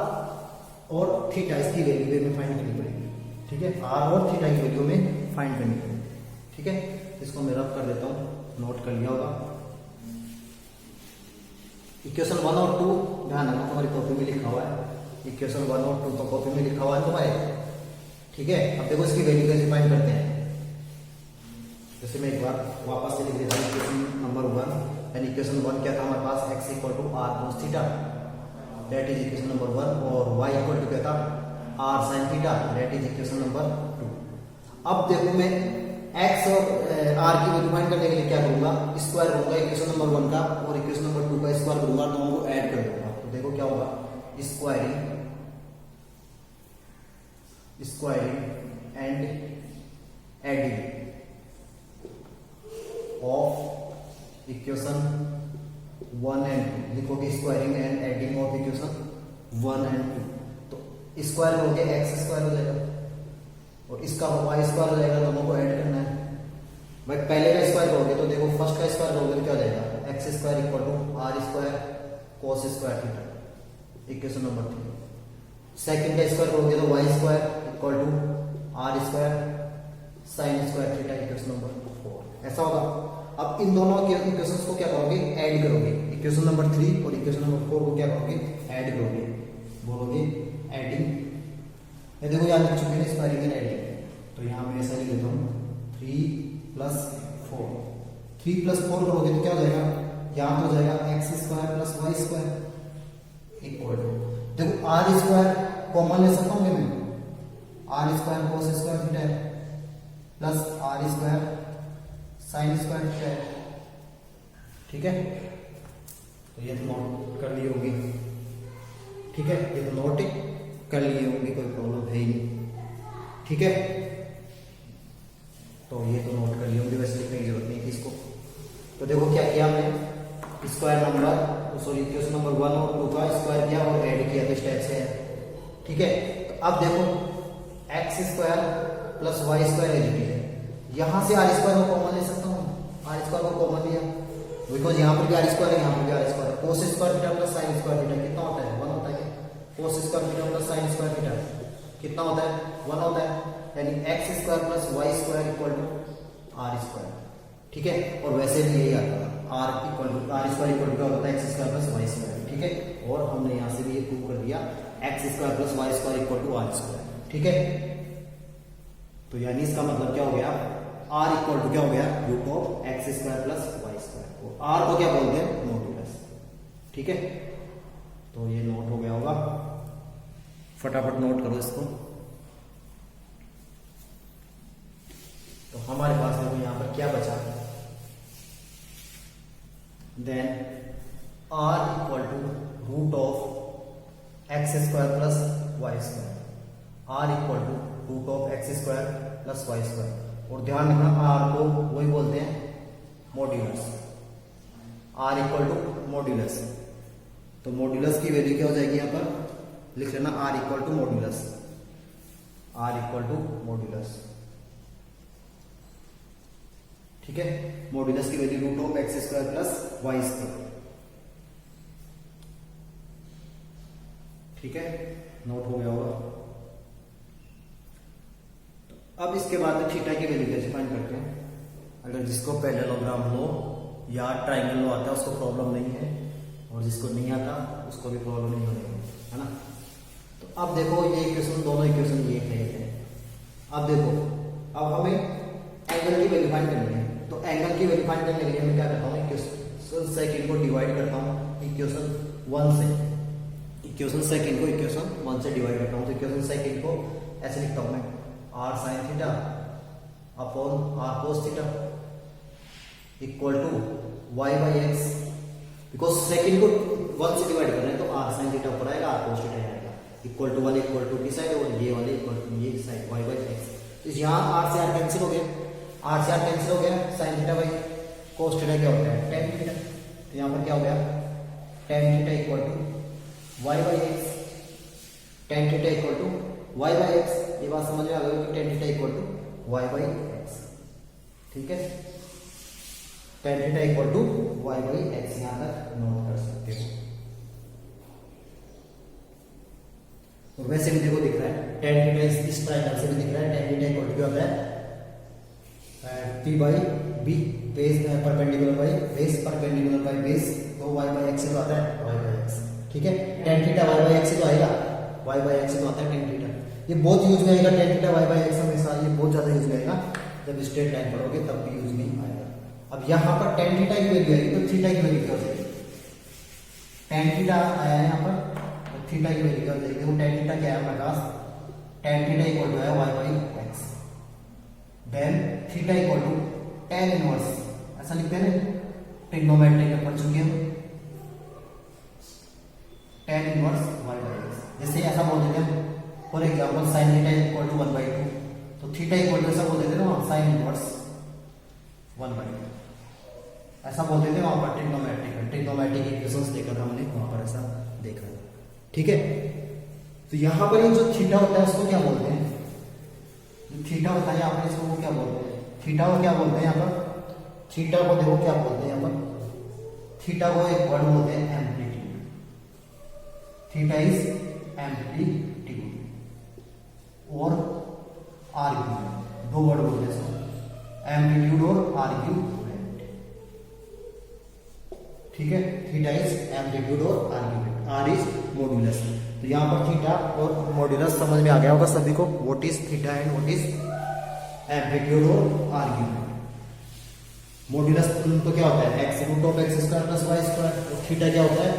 और थीटा इसकी वैल्यू में फाइंड करनी पड़ेगी। ठीक है, r और थीटा की वैल्यू में फाइंड करनी पड़ेगी। ठीक है, इसको मैं रब कर देता हूं, नोट कर लिया होगा। इक्वेशन 1 और 2 ध्यान रखना, तुम्हारी कॉपी में लिखा हुआ है, इक्वेशन 1 और 2 तो कॉपी में लिखा हुआ है तुम्हारे। ठीक है, अब देखो इसकी वैल्यू कैसे फाइंड करते हैं, जैसे मैं एक बार वापस से लिख देता हूँ इक्वेशन नंबर 1, यानी इक्वेशन 1 क्या था हमारे पास, x equal to are cos theta, that is equation number 1, और y इक्वल टू क्या था, r sine theta, that is equation number 2। अब देखो मैं x और r की वैल्यू फाइंड करने के लिए क्या करूंगा, स्क्वायर करूंगा इक्वेशन नंबर 1 का और इक्वेशन नंबर 2 का स्क्वायर करूंगा, दोनों को ऐड कर दूंगा, तो देखो क्या होगा, squaring and adding of equation 1 and 2, लिखोगे squaring and adding of equation 1 and 2, तो स्क्वायर करोगे एक्स स्क्वायर हो जाएगा और इसका वाई स्क्वायर हो जाएगा, दोनों को ऐड करना है। भाई पहले का स्क्वायर करोगे तो देखो फर्स्ट का स्क्वायर करोगे तो क्या हो जाएगा, x square equal to r square cos square theta, equation number 3। Second का स्क्वायर करोगे तो y square equal to r square sine square theta, equation number 4। ऐसा होगा। अब इन दोनों इक्वेशंस को क्या करोगे, ऐड करोगे, इक्वेशन नंबर 3 और इक्वेशन नंबर 4 को क्या करोगे, ऐड करोगे, बोलोगे एडिंग। ये देखो याद रख चुके हैं स्क्वायरिंग एंड एडिंग, तो यहां मैं ऐसा लिख देता हूं 3 + 4, 3 + 4 करोगे तो क्या हो जाएगा, यहां तो हो जाएगा x square plus Y square equal to, देखो आर स्क्वायर कॉमन ले सकता हूं मैं, r square cos square theta plus r square sine square theta है। ठीक है, तो ये तो नोट कर ली होगी। ठीक है, ये तो नोट कर लिए होंगे, कोई प्रॉब्लम है ही नहीं। ठीक है, तो ये तो नोट कर लिए होंगे, वैसे लिखने की जरूरत नहीं थी इसको। तो देखो क्या किया हमने, square number sorry equation number 1 और 2 का स्क्वायर किया और ऐड किया, तो इस टाइप से है। ठीक है, अब देखो x square plus Y square है, यहां से आर स्क्वायर को कॉमन ले सकता हूँ, आर स्क्वायर को कॉमन लिया बिकॉज यहाँ पर भी आर स्क्वायर है, यहाँ पर भी r square, cos square theta plus sine square theta कितना होता है 1 होता है, cos square theta plus sine square theta कितना होता है 1 होता है, यानी x square plus Y square equal to r square. ठीक है, और वैसे भी यही आता है आर स्क्वायर इक्वल टू होता है x square plus Y square. ठीक है, और हमने यहाँ से भी ये प्रूव कर दिया x square plus Y square equal to r square. ठीक है, तो यानी इसका मतलब क्या हो गया, आर इक्वल टू क्या हो गया root of x square plus Y square, are को क्या बोलते हैं मॉड्यूलस। ठीक है, तो ये नोट हो गया होगा, फटाफट नोट करो इसको। तो हमारे पास देखो यहाँ पर क्या बचा, then r equal to root of x square plus Y square, r equal to root of x square plus Y square, और ध्यान रखना आर को वही बोलते हैं modulus, r equal to modulus. तो मॉड्यूलस की वैल्यू क्या हो जाएगी, यहाँ पर लिख लेना r equal to modulus, r equal to modulus. ठीक है, मॉड्यूलस की value root of x square plus Y square. ठीक है, नोट हो गया होगा। तो अब इसके बाद थीटा की वैल्यू कैसे फाइंड करते हैं, अगर जिसको पैरेललोग्राम लो या ट्राइंगल लो आता है उसको प्रॉब्लम नहीं है, और जिसको नहीं आता उसको भी प्रॉब्लम नहीं होगी, है ना। तो अब देखो ये इक्वेशन, दोनों इक्वेशन ये है। अब देखो, अब हमें एंगल की वैल्यू फाइंड करनी है, तो एंगल की वैल्यू फाइंड करने के लिए मैं क्या करता हूँ, इक्वेशन सेकंड को डिवाइड करता हूँ इक्वेशन 1 से, इक्वेशन सेकंड को इक्वेशन 1 से डिवाइड करता हूँ। तो इक्वेशन सेकंड को ऐसे लिखता हूँ मैं, r sine theta upon r cos theta equal to y by x, because second को 1 से डिवाइड कर रहे हैं तो आर साइन थीटा ऊपर आएगा, आर कोस थीटा आएगा, इक्वल टू वाले इक्वल टू की साइड, और ये वाले इक्वल टू ये साइड वाई बाई एक्स। तो यहाँ आर से आर कैंसिल हो गया, आर से आर कैंसिल हो गया, sine theta by cos theta क्या होता है टेन थीटा, तो यहाँ पर क्या हो गया tan theta equal to y by x, tan theta equal to y by x. ये बात समझ में आ गई कि tan theta equal to y by x. ठीक है, tan theta equal to y by x यहां तक नोट कर सकते हो। तो वैसे भी देखो दिख रहा है टेन थीटा इस ट्रायंगल से भी दिख रहा है, टेन थीटा इक्वल टू क्या होता है p by b, base perpendicular by base, perpendicular by base, तो वाई बाई एक्स से तो आता है वाई बाई एक्स। ठीक है, tan theta y by x से तो आएगा, वाई बाई एक्स से तो आता है टेन थीटा। ये बहुत यूज में आएगा tan theta y by x हमेशा, ये बहुत ज्यादा यूज में आएगा, जब स्ट्रेट लाइन पढ़ोगे तब भी यूज में आएगा। अब यहाँ पर टेन थीटा की वैल्यू आएगी तो थीटा की वैल्यू क्या हो जाएगी, टेन थीटा आया है यहाँ पर, तो थीटा की वैल्यू क्या हो जाएगी, देखो टेन थीटा क्या है हमारे पास, टेन थीटा इक्वल टू है y by x, then theta equal to tan inverse, ऐसा लिखते हैं ना, ट्रिग्नोमेट्री में पढ़ चुके हैं, tan inverse y by x. जैसे ऐसा बोल देते हैं for example sine theta equal to 1/2, तो थीटा इक्वल टू ऐसा बोल देते हैं ना साइन इनवर्स 1/2, ऐसा बोल देते हैं वहां पर ट्रिग्नोमेट्रिक इक्वेशंस देखा था हमने, वहां पर ऐसा देखा है। ठीक है, तो यहां पर ये जो थीटा होता है उसको क्या बोलते हैं, जो थीटा होता है यहाँ पर इसको वो क्या बोलते हैं, थीटा को क्या बोलते हैं यहाँ पर, थीटा को देखो क्या बोलते हैं यहाँ पर, थीटा को एक वर्ड बोलते हैं एम्पलीट्यूड, थीटा इज एम्पलीट्यूड, और आर्ग्यूमेंट, दो वर्ड बोलते हैं इसको, एम्पलीट्यूड और आर्ग्यूमेंट। ठीक है, थीटा इज एम्पलीट्यूड और आर्ग्यूमेंट, आर इज मॉड्यूलस। तो यहाँ पर थीटा और मॉड्यूलस समझ में आ गया होगा सभी को, what is theta and what is amplitude और आर्ग्यूमेंट। मॉड्यूलस तो क्या होता है x root of x square plus Y square, और थीटा क्या होता है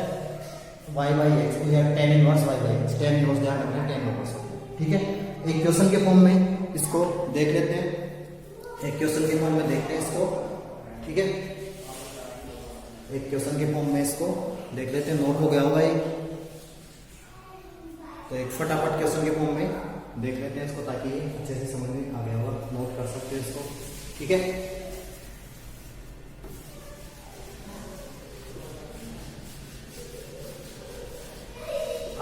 वाई बाई एक्स, तो यार tan inverse y by x, tan inverse ध्यान रखना टेन इनवर्स। ठीक है, एक क्वेश्चन के फॉर्म में इसको देख लेते हैं, एक क्वेश्चन के फॉर्म में देखते हैं इसको। ठीक है, एक क्वेश्चन के फॉर्म में इसको देख लेते हैं, नोट हो गया होगा ये, तो एक फटाफट क्वेश्चन के फॉर्म में देख लेते हैं इसको ताकि अच्छे से समझ में आ गया होगा, नोट कर सकते हैं इसको। ठीक है,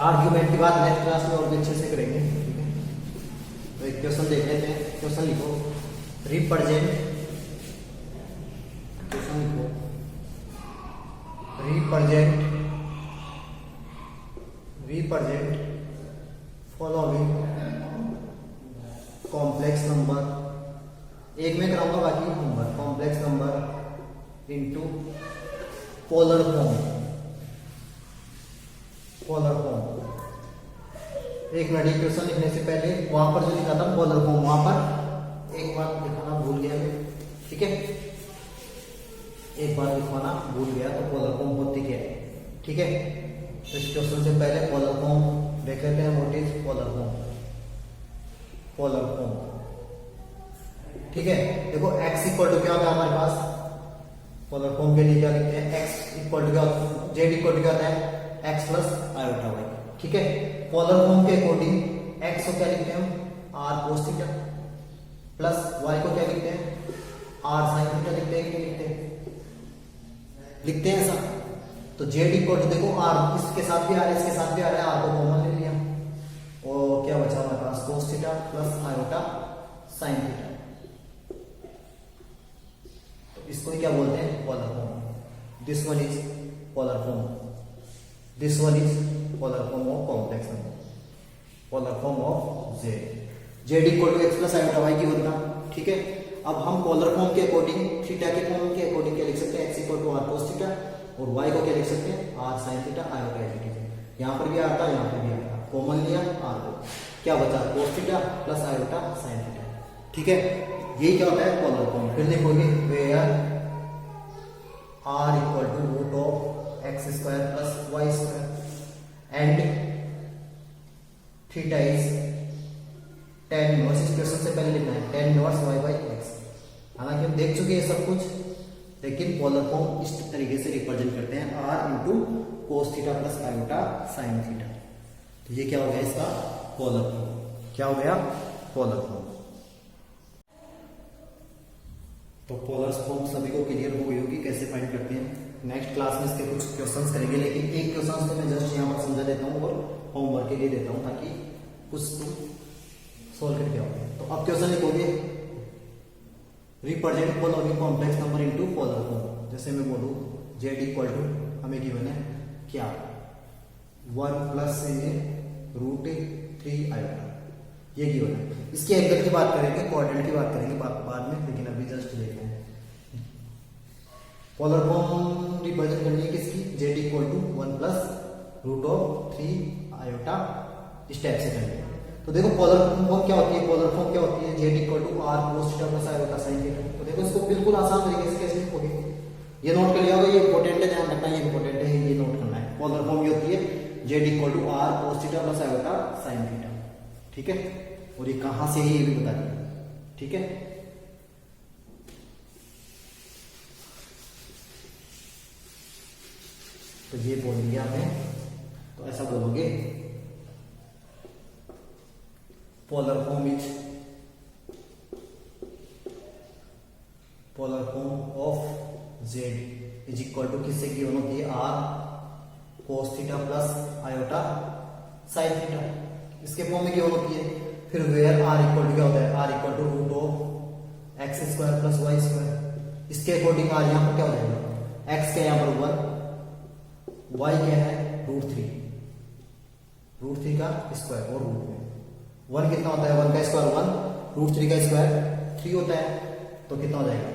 आर्ग्यूमेंट की बात नेक्स्ट क्लास में और भी अच्छे से करेंगे। तो एक क्वेश्चन देख लेते हैं। क्वेश्चन लिखो, रिप्रेजेंट, क्वेश्चन लिखो, रिप्रेजेंट फॉलोइंग कॉम्प्लेक्स नंबर, एक में कराऊंगा बाकी number, complex number into polar form, polar form. एक मिनट, क्वेश्चन लिखने से पहले वहां पर जो लिखा था पोलर फॉर्म, वहां पर एक बात लिखाना भूल गया मैं, ठीक है, एक बार लिखवाना भूल गया। तो पोलर फॉर्म होती क्या है, ठीक है। तो इस क्वेश्चन से पहले पोलर फॉर्म देख लेते हैं। What is polar form, polar form, ठीक है। देखो x इक्वल टू क्या होता है हमारे पास, पोलर फॉर्म के लिए क्या लिखते हैं, x इक्वल टू क्या, z इक्वल टू क्या होता है, x प्लस आयोटा y, ठीक है। पोलर फॉर्म के अकॉर्डिंग x को क्या लिखते हैं हम, r cos theta, plus y को क्या लिखते हैं, r sin थीटा लिखते हैं कि नहीं लिखते हैं, लिखते हैं ऐसा। तो z इक्वल टू देखो r, इसके साथ भी आ रहा है, इसके साथ भी आ रहा है, r को कॉमन ले लिया और क्या बचा हमारे पास, cos theta plus iota sin theta. तो इसको क्या बोलते हैं, polar form. This one is polar form, this one is polar form of complex number, polar form of z, z equal to x plus iota y की बनता, ठीक है। अब हम पोलर फॉर्म के अकॉर्डिंग, थीटा के फॉर्म के अकॉर्डिंग क्या लिख सकते हैं, x equal to r cos theta और y को क्या लिख सकते हैं, r sin theta iota theta. यहां पर भी आता, यहां पर भी आता, कॉमन लिया r को, क्या बचा, cos theta plus iota sin theta, ठीक है। यही क्या होता है पोलर फॉर्म। फिर लिखोगे where r equal to root of x square plus y square and theta is tan inverse, इस क्वेश्चन से पहले लिखना है tan inverse y by x। हालांकि हम देख चुके हैं सब कुछ, लेकिन पोलर फॉर्म इस तरीके से रिप्रेजेंट करते हैं, r into cos theta plus iota sine theta. तो ये क्या हो गया इसका पोलर फॉर्म, क्या हो गया पोलर फॉर्म। तो पोलर फॉर्म सभी को क्लियर हो गई होगी कैसे फाइंड करते हैं। नेक्स्ट क्लास में इसके कुछ क्वेश्चंस करेंगे, लेकिन एक क्वेश्चन तो मैं जस्ट यहाँ पर समझा देता हूँ और होमवर्क के लिए देता हूँ ताकि कुछ तुम सोल्व करके आओ। तो अब क्वेश्चन लिखोगे, represent following complex number into polar form. जैसे मैं बोलूँ z इक्वल टू हमें गिवन है क्या, 1 प्लस रूट 3 आयोटा, ये गिवन है। इसके एंगल की बात करेंगे, कोऑर्डिनेट की बात करेंगे बाद में, लेकिन अभी जस्ट देखते हैं। पोलर फॉर्म रिप्रेजेंट करनी है किसकी, z equal to 1 plus root of 3 iota, इस टाइप से करनी है। तो देखो पोलर फॉर्म क्या होती है, पोलर फॉर्म क्या होती है, z equal to r cos theta plus iota sin theta. तो देखो इसको बिल्कुल आसान तरीके से कैसे लिखोगे, ये नोट कर लिया होगा, ये इंपॉर्टेंट है, ध्यान रखना, ये इंपॉर्टेंट है, ये नोट करना है। पोलर फॉर्म ये होती है z equal to r cos theta plus iota sin theta, ठीक है। और ये कहां से है ये भी बता दिया, ठीक है। तो ये बोल दिया हमने, तो ऐसा बोलोगे polar form is, polar form of z is equal to किससे गिवन होती है, r cos theta plus iota sin theta, इसके फॉर्म में गिवन होती है। फिर वेयर r इक्वल टू क्या होता है, r equal to root of x square plus y square, इसके अकॉर्डिंग r यहाँ पर क्या हो जाएगा, x के यहाँ पर 1, y क्या है रूट 3 का स्क्वायर और रूट में 1 कितना होता है, 1 का स्क्वायर 1, रूट 3 का स्क्वायर 3 होता है। तो कितना हो जाएगा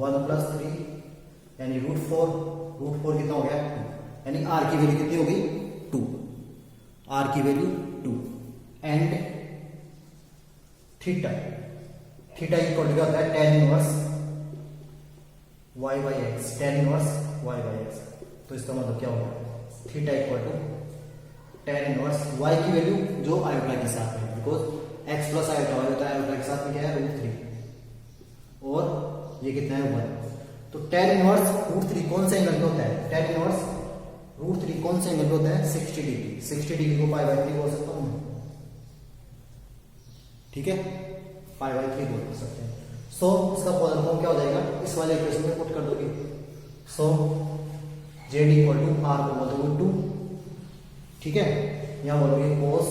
1 प्लस 3 यानी रूट 4 कितना हो गया 2, यानी r की वैल्यू कितनी हो गई 2, r की value 2 and theta equal to क्या होता है tan inverse y by x, tan inverse y by x. तो इसका मतलब क्या होगा, theta equal to tan inverse y की वैल्यू जो आयोटा के साथ है, because x plus iota y होता है, आयोटा के साथ में क्या है रूट 3 और ये कितना है 1। तो tan इनवर्स रूट 3 कौन सा एंगल पे होता है, tan इनवर्स रूट 3 कौन सा एंगल पे होता है 60 डिग्री, 60 डिग्री को पाई बाई 3 बोल सकता हूं, ठीक है, पाई बाई 3 बोल सकते हैं। सो इसका पोलर फॉर्म क्या हो जाएगा, इस वाले इक्वेशन में पुट कर दोगे। सो z इक्वल टू r को बोल दोगे 2, ठीक है, यहां बोलोगे cos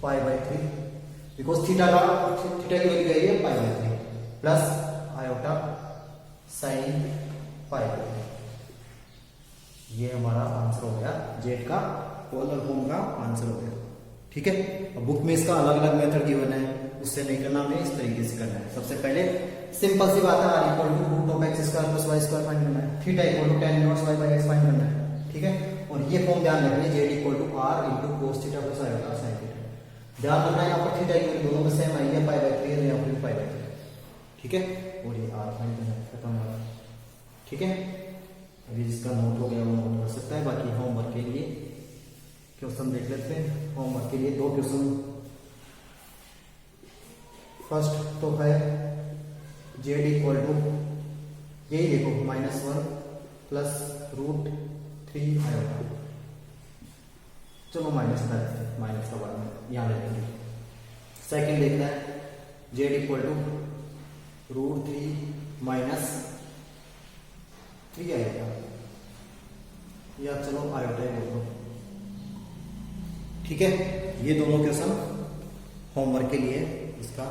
pi by 3 because theta की वैल्यू क्या है pi by 3 plus iota sine pi by 3। ये हमारा आंसर हो गया जेड का पोलर फॉर्म का आंसर हो गया। ठीक है, अब बुक में इसका अलग अलग मेथड गिवन है, उससे नहीं करना, हमें इस तरीके से करना है। सबसे पहले सिंपल सी बात है, r equal to root of x square plus Y square find करना है, theta equal to tan inverse y by x find करना है। ठीक है, और ये फॉर्म ध्यान रखिए z equal to r into cos theta plus iota sin theta. ध्यान रखना है यहाँ पर थीटा की दोनों में सेम आई है, पाई बाय 3 है, यहाँ पर पाई बाय 3। ठीक है, और ये r फाइंड करना है, खत्म हो गया। ठीक है, अभी जिसका नोट हो गया वो नोट कर सकता है। बाकी होमवर्क के लिए क्वेश्चन देख लेते हैं। होमवर्क के लिए 2 क्वेश्चन। फर्स्ट तो है जेड इक्वल टू यही देखो -1 प्लस √3 आयोटा। चलो माइनस का बाद में यहाँ लेंगे। सेकंड देखना है जेड इक्वल टू √3 माइनस 3 आएगा, या चलो आयोटा ही बोल दो। ठीक है, ये दोनों क्वेश्चन होमवर्क के लिए, इसका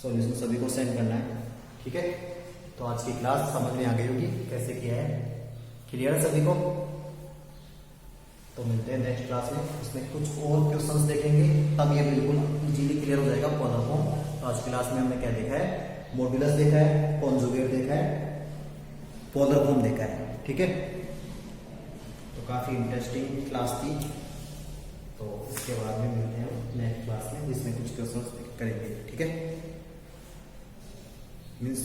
सॉल्यूशन सभी को सेंड करना है। ठीक है, तो आज की क्लास समझ में आ गई होगी कैसे किया है, क्लियर सभी को। तो मिलते हैं नेक्स्ट क्लास में, उसमें कुछ और क्वेश्चंस देखेंगे, तब ये बिल्कुल इजीली क्लियर हो जाएगा पोलर फॉर्म। तो आज क्लास में हमने क्या देखा है, मॉड्यूलस देखा है, कॉन्जुगेट देखा है, पोलर फॉर्म देखा है। ठीक है, तो काफी इंटरेस्टिंग क्लास थी। तो इसके बाद में मिलते हैं नेक्स्ट क्लास में, जिसमें कुछ क्वेश्चंस करेंगे। ठीक है, मीन्स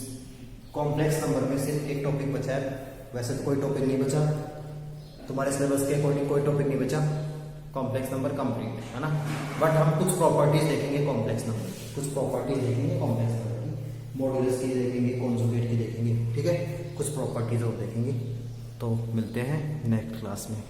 कॉम्प्लेक्स नंबर में सिर्फ एक टॉपिक बचा है, वैसे तो कोई टॉपिक नहीं बचा तुम्हारे सिलेबस के अकॉर्डिंग, कोई टॉपिक नहीं बचा, कॉम्प्लेक्स नंबर कंप्लीट है ना। बट हम कुछ प्रॉपर्टीज देखेंगे कॉम्प्लेक्स नंबर, कुछ प्रॉपर्टीज देखेंगे कॉम्प्लेक्स नंबर की, मॉड्यूलस की देखेंगे, कॉन्जुगेट की देखेंगे। ठीक है, कुछ प्रॉपर्टीज और देखेंगे। तो मिलते हैं नेक्स्ट क्लास में।